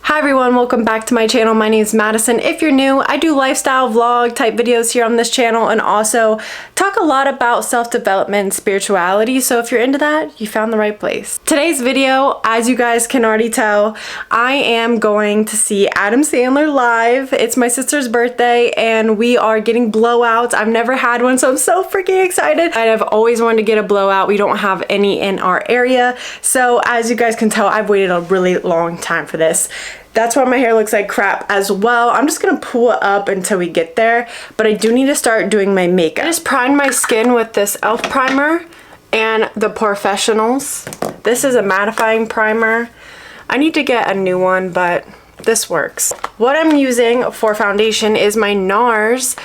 Hi everyone, welcome back to my channel. My name is Madyson. If you're new, I do lifestyle vlog type videos here on this channel and also talk a lot about self-development and spirituality. So if you're into that, you found the right place. Today's video, as you guys can already tell, I am going to see Adam Sandler live. It's my sister's birthday and we are getting blowouts. I've never had one, so I'm so freaking excited. I've always wanted to get a blowout. We don't have any in our area. So as you guys can tell, I've waited a really long time for this. That's why my hair looks like crap as well. I'm just gonna pull it up until we get there, but I do need to start doing my makeup. I just primed my skin with this e.l.f. primer and the Professionals. This is a mattifying primer. I need to get a new one, but this works. What I'm using for foundation is my NARS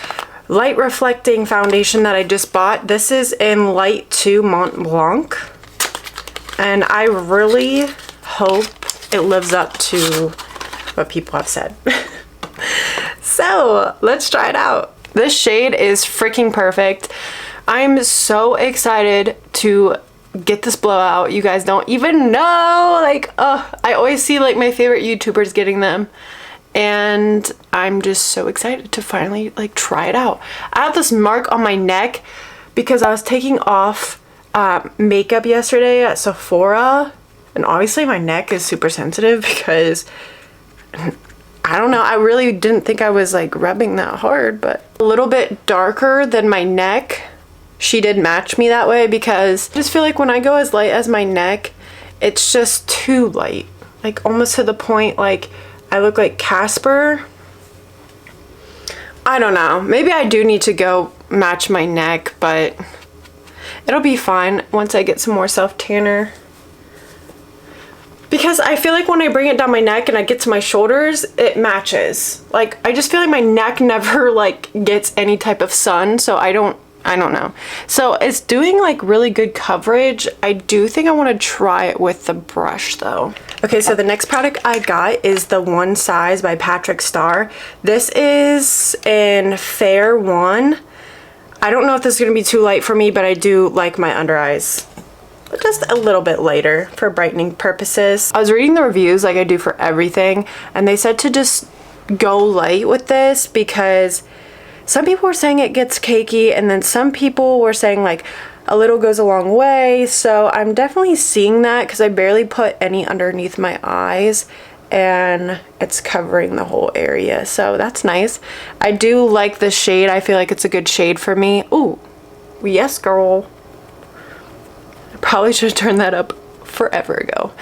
light reflecting foundation that I just bought. This is in Light 2 Mont Blanc, and I really hope it lives up to what people have said. So let's try it out. This shade is freaking perfect. I'm so excited to get this blowout. You guys don't even know, like, I always see like my favorite YouTubers getting them, and I'm just so excited to finally like try it out. I have this mark on my neck because I was taking off makeup yesterday at Sephora, and obviously my neck is super sensitive because I don't know, I really didn't think I was like rubbing that hard, but a little bit darker than my neck. She did match me that way because I just feel like when I go as light as my neck, it's just too light, like almost to the point like I look like Casper. I don't know, maybe I do need to go match my neck, but it'll be fine once I get some more self tanner. Because I feel like when I bring it down my neck and I get to my shoulders, it matches. Like, I just feel like my neck never like gets any type of sun, so I don't know. So it's doing like really good coverage. I do think I want to try it with the brush though. Okay, so the next product I got is the One Size by Patrick Starr. This is in Fair 1. I don't know if this is going to be too light for me, but I do like my under eyes just a little bit lighter for brightening purposes. I was reading the reviews like I do for everything, and they said to just go light with this because some people were saying it gets cakey, and then some people were saying like a little goes a long way. So I'm definitely seeing that because I barely put any underneath my eyes and it's covering the whole area, so that's nice. I do like the shade. I feel like it's a good shade for me. Ooh, yes girl. Probably should have turned that up forever ago.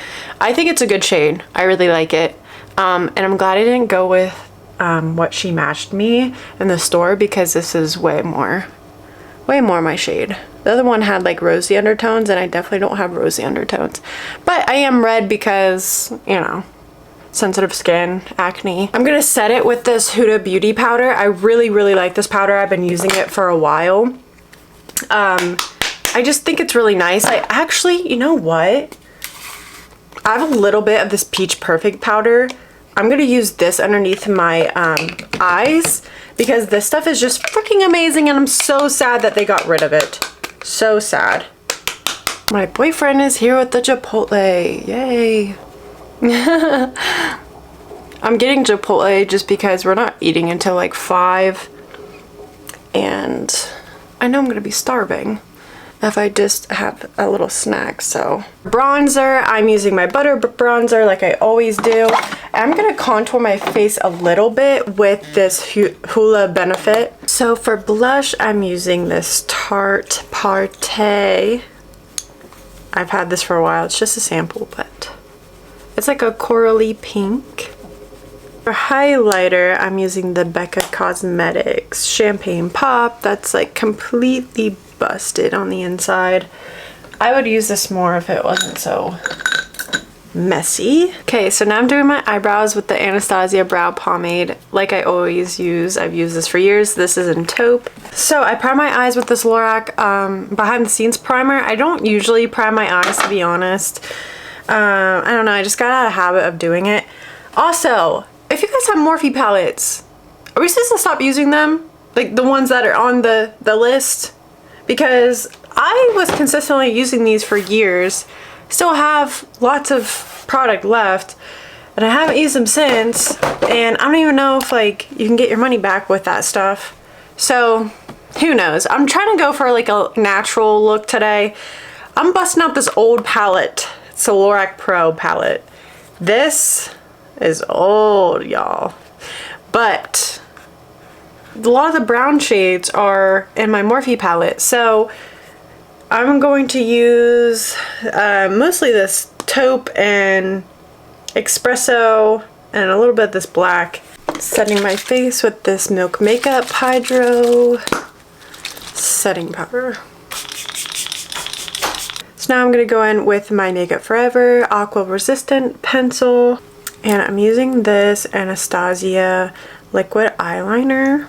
I think it's a good shade. I really like it. And I'm glad I didn't go with what she matched me in the store because this is way more my shade. The other one had like rosy undertones, and I definitely don't have rosy undertones. But I am red because, you know, sensitive skin, acne. I'm gonna set it with this Huda Beauty powder. I really like this powder. I've been using it for a while. I just think it's really nice. I actually, you know what? I have a little bit of this Peach Perfect powder, I'm gonna use this underneath my eyes because this stuff is just freaking amazing and I'm so sad that they got rid of it. So sad. My boyfriend is here with the Chipotle. Yay. I'm getting Chipotle just because we're not eating until like 5 and I know I'm gonna be starving if I just have a little snack. So bronzer, I'm using my butter bronzer like I always do. I'm gonna contour my face a little bit with this Hoola Benefit. So for blush, I'm using this Tarte Partey. I've had this for a while. It's just a sample, but it's like a corally pink. For highlighter, I'm using the Becca Cosmetics Champagne Pop. That's like completely busted on the inside. I would use this more if it wasn't so messy. Okay, so now I'm doing my eyebrows with the Anastasia Brow Pomade like I always use. I've used this for years. This is in taupe. So I prime my eyes with this Lorac behind the scenes primer. I don't usually prime my eyes, to be honest. I don't know, I just got out of habit of doing it. Also, if you guys have Morphe palettes, are we supposed to stop using them? Like the ones that are on the list? Because I was consistently using these for years, still have lots of product left, and I haven't used them since, and I don't even know if like you can get your money back with that stuff. So who knows? I'm trying to go for like a natural look today. I'm busting out this old palette. It's a Lorac Pro palette. This is old, y'all, but a lot of the brown shades are in my Morphe palette, so I'm going to use mostly this taupe and espresso and a little bit of this black. Setting my face with this Milk Makeup Hydro setting powder. So now I'm going to go in with my Makeup Forever Aqua Resistant pencil, and I'm using this Anastasia liquid eyeliner.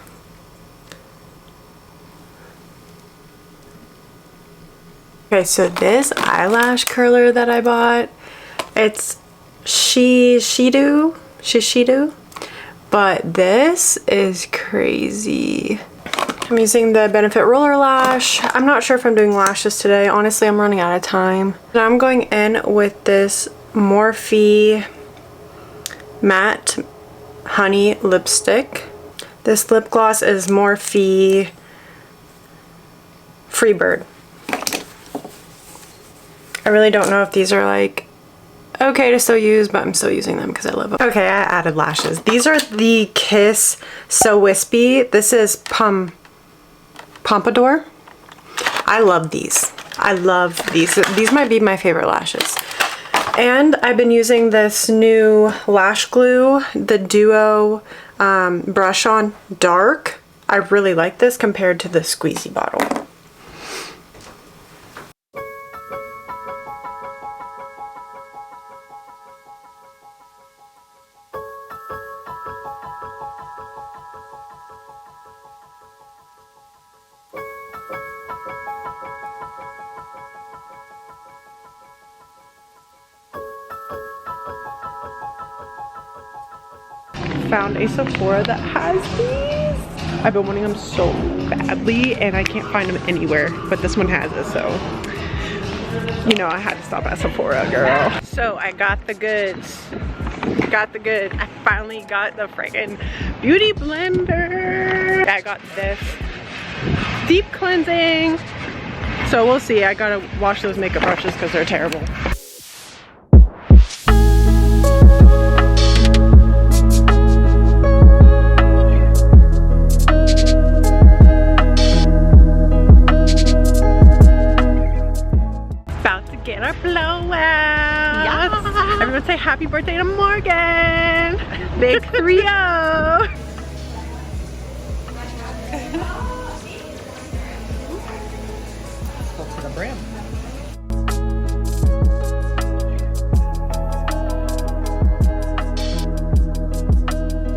Okay, so this eyelash curler that I bought, it's Shishido, but this is crazy. I'm using the Benefit Roller Lash. I'm not sure if I'm doing lashes today. Honestly, I'm running out of time. Now I'm going in with this Morphe Matte Honey Lipstick. This lip gloss is Morphe Freebird. I really don't know if these are like okay to still use, but I'm still using them because I love them. Okay, I added lashes. These are the Kiss So Wispy. This is Pompadour. I love these. I love these. These might be my favorite lashes. And I've been using this new lash glue, the Duo Brush On Dark. I really like this compared to the squeezy bottle. Found a Sephora that has these. I've been wanting them so badly and I can't find them anywhere, but this one has it, so you know I had to stop at Sephora, girl. So I got the goods. Got the good. I finally got the friggin' beauty blender. I got this deep cleansing. So we'll see. I gotta wash those makeup brushes because they're terrible. Get our blowout. Yes. Everyone say happy birthday to Morgan. Big 3-0. Go for the brim.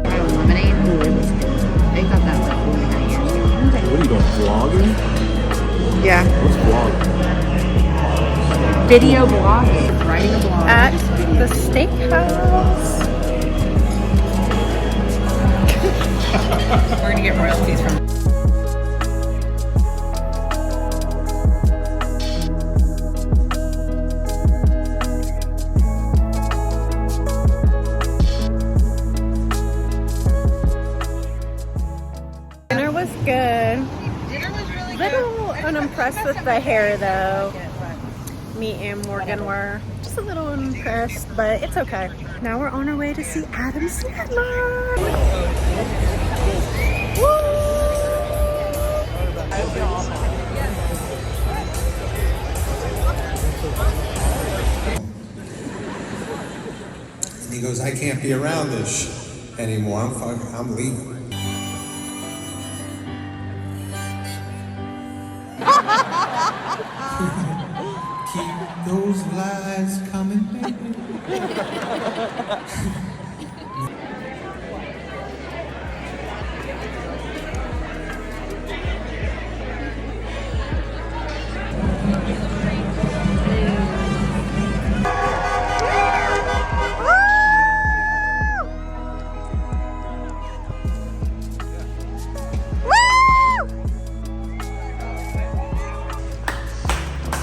Lemonade. They got that like 49 years ago. What are you doing, vlogging? Yeah. What's vlogging? Video blogging. Writing a blog. At the steakhouse. good. Dinner was really Little unimpressed with the hair though. Me and Morgan were just a little unimpressed, but it's okay. Now we're on our way to see Adam Sandler. And he goes, I can't be around this anymore. I'm leaving. Keep those lies coming, baby.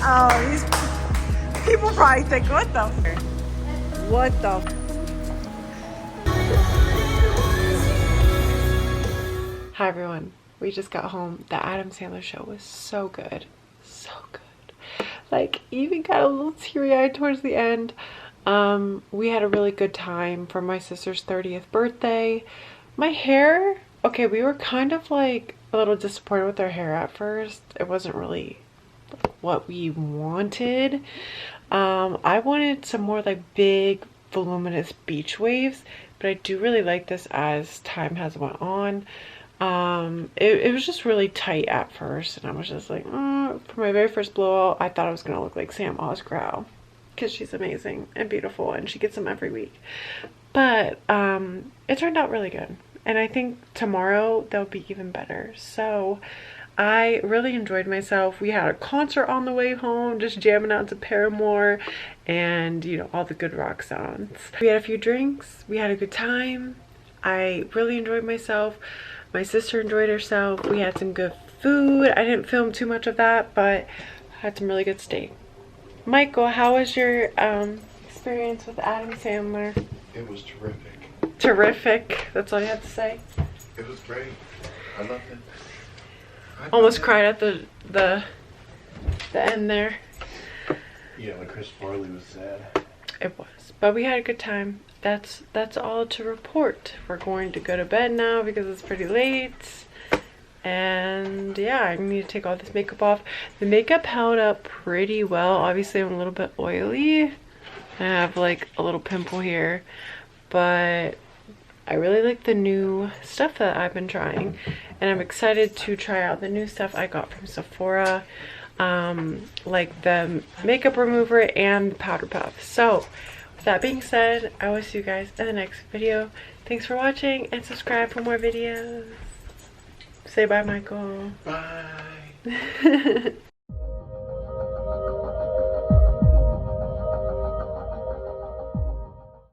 Oh, these people probably think, what the? What the? Hi everyone, we just got home. The Adam Sandler show was so good. So good. Like, even got a little teary-eyed towards the end. We had a really good time for my sister's 30th birthday. My hair, okay, we were kind of like a little disappointed with our hair at first. It wasn't really what we wanted. I wanted some more like big voluminous beach waves, but I do really like this as time has went on. It was just really tight at first, and I was just like, for my very first blowout, I thought I was gonna look like Sam Osgrow, because she's amazing and beautiful and she gets them every week. But it turned out really good, and I think tomorrow they'll be even better. So I really enjoyed myself. We had a concert on the way home, just jamming out to Paramore and, you know, all the good rock songs. We had a few drinks. We had a good time. I really enjoyed myself. My sister enjoyed herself. We had some good food. I didn't film too much of that, but I had some really good steak. Michael, how was your experience with Adam Sandler? It was terrific. Terrific. That's all you have to say? It was great. I loved it. Almost cried at the end there. Yeah, when Chris Farley was sad. It was, but we had a good time. That's all to report. We're going to go to bed now because it's pretty late, and yeah, I need to take all this makeup off. The makeup held up pretty well. Obviously I'm a little bit oily. I have like a little pimple here, but I really like the new stuff that I've been trying, and I'm excited to try out the new stuff I got from Sephora, like the makeup remover and the powder puff. So with that being said, I will see you guys in the next video. Thanks for watching, and subscribe for more videos. Say bye, Michael. Bye.